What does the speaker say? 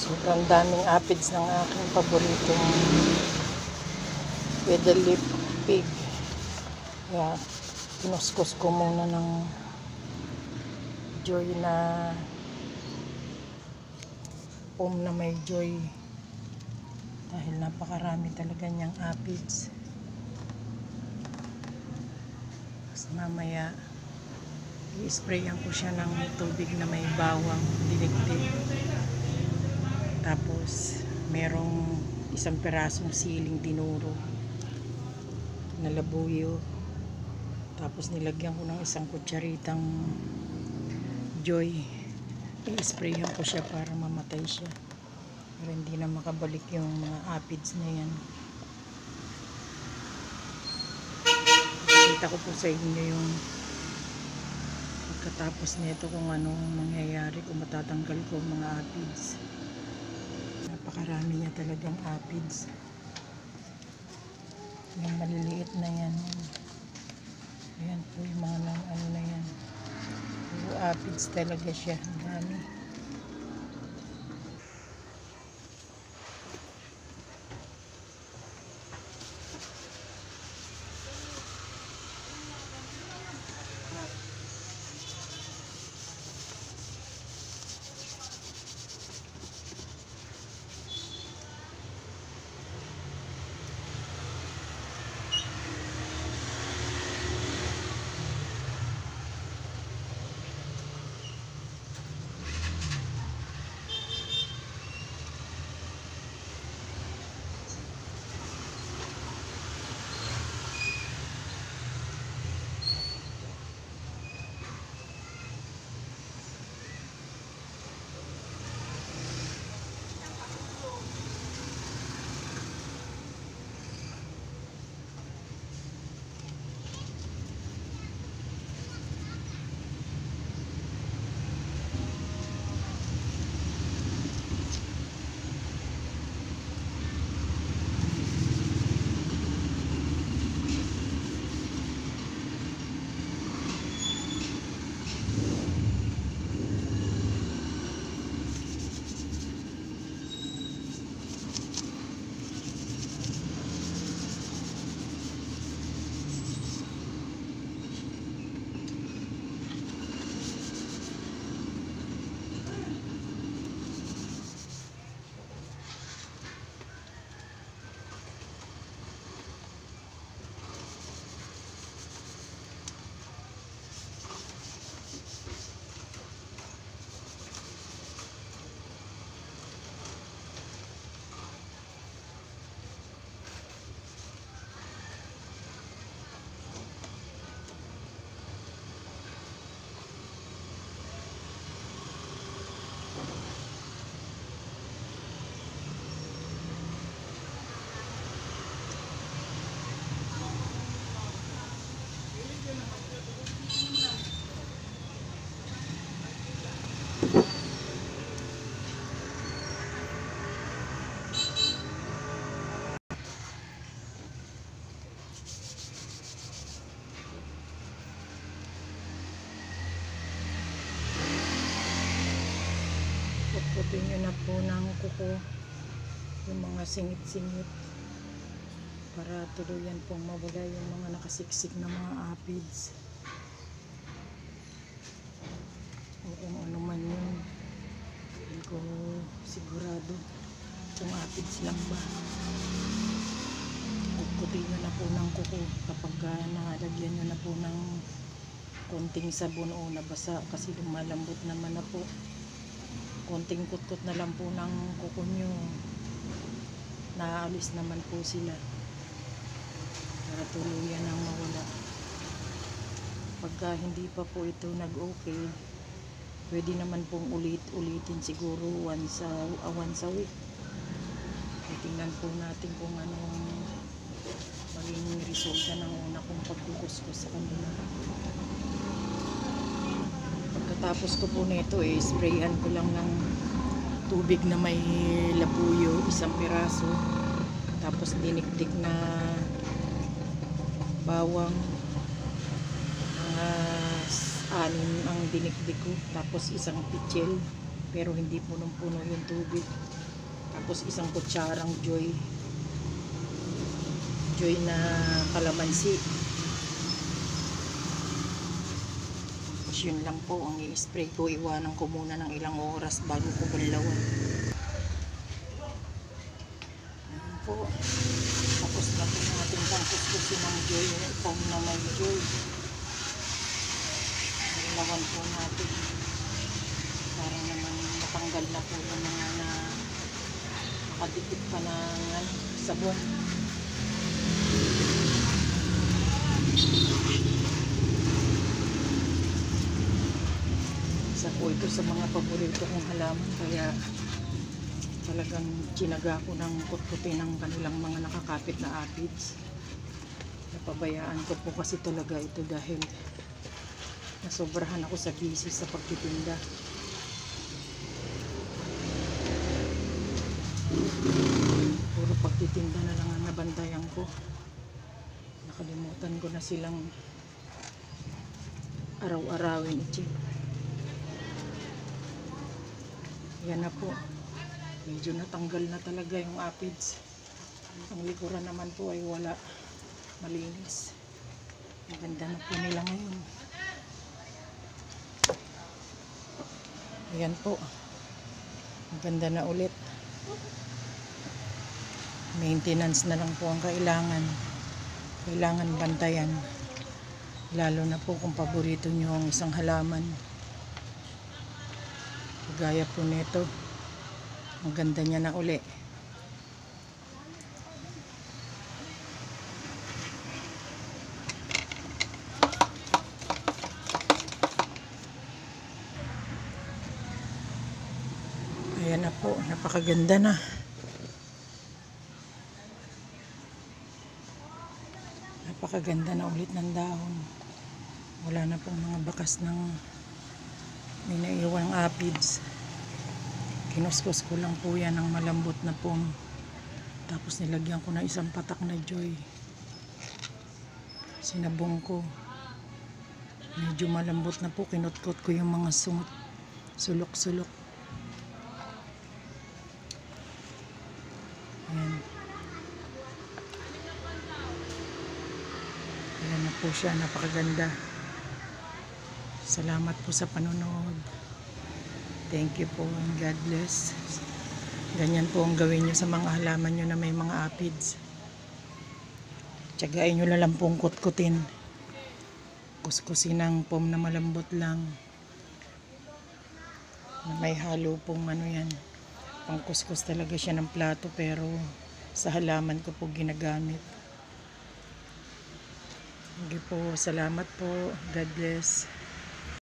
Sobrang daming aphids ng aking paboritong Guadalupe pig. Kaya kinuskus ko muna ng Joy na foam na may Joy dahil napakarami talaga niyang aphids. Tapos mamaya i-sprayan ko siya ng tubig na may bawang dinikdik. Tapos merong isang pirasong siling dinuro na labuyo. Tapos nilagyan ko ng isang kutsaritang Joy. I-sprayan ko siya para mamatay siya, para hindi na makabalik yung mga aphids na yan. Kita ko po sa inyo yung pagkatapos nito kung anong mangyayari, kung matatanggal ko mga aphids. Napakarami niya talagang aphids. Yung maliliit na yan. Ayan po yung mga ano na yan. Yung aphids talaga siya. Dami. Puputin nyo na po ng kuko yung mga singit-singit para tuluyan pong mawala yung mga nakasiksik na mga aphids o kung ano man yun. Hindi ko sigurado kung aphids lang ba. Puputin nyo na po ng kuko kapag nalagyan nyo na po ng konting sabon o nabasa kasi lumalambot naman na po. Konting kutkot na lang po ng kuko nyo, naalis naman po sila para tuluyan ang mawala. Pagka hindi pa po ito nag-okay, pwede naman pong ulitin siguro once a week. Titingnan po natin kung anong maging resulta ng una kong pagkukuskus sa kanila. Pagkatapos ko po nito sprayan ko lang ng tubig na may labuyo, isang piraso, tapos dinikdik na bawang, mga 6 ang dinikdik ko, tapos isang pitsil, pero hindi punong-puno yung tubig. Tapos isang kutsarang joy na kalamansi. Tapos yun lang po ang i-spray ko. Iwanan ko muna ng ilang oras bago ko banlawan. Ayan po. Tapos na po natin pang kuskusin ng joy. Foam na may joy. Banlawan po natin. Para naman matanggal na po yung mga na nakadikit pa ng sabon. Isa po ito sa mga paborito kong halaman, kaya talagang tinaga ko ng kutkutin ng kanilang mga nakakapit na aphids. Napabayaan ko po kasi talaga ito dahil nasobrahan ako sa busy sa pagtitinda. Puro pagtitinda na lang ang nabantayan ko. Nakalimutan ko na silang araw-arawin i-check. Yan na po. Medyo natanggal na talaga yung aphids. Ang likuran naman po ay wala. Malinis. Maganda na po nila ngayon. Ayan po. Maganda na ulit. Maintenance na lang po ang kailangan. Kailangan bantayan. Lalo na po kung paborito nyo ang isang halaman. Gaya po nito. Ang ganda niya na uli. Ayan na po. Napakaganda na. Napakaganda na ulit ng dahon. Wala na pong mga bakas ng may naiwang aphids. Kinuskus ko lang po yan ng malambot na foam. Tapos nilagyan ko na isang patak na joy. Sinabong ko. Medyo malambot na po. Kinutkot ko yung mga sulok-sulok. Ayan. Ayan na po siya. Napakaganda. Salamat po sa panonood. Thank you po and God bless. Ganyan po ang gawin nyo sa mga halaman nyo na may mga aphids. Tiyagain nyo lang pong kutkutin. Kuskusin ng foam na malambot lang. May halo pong ano yan. Pangkuskus talaga siya ng plato pero sa halaman ko po ginagamit. Sige po, salamat po. God bless.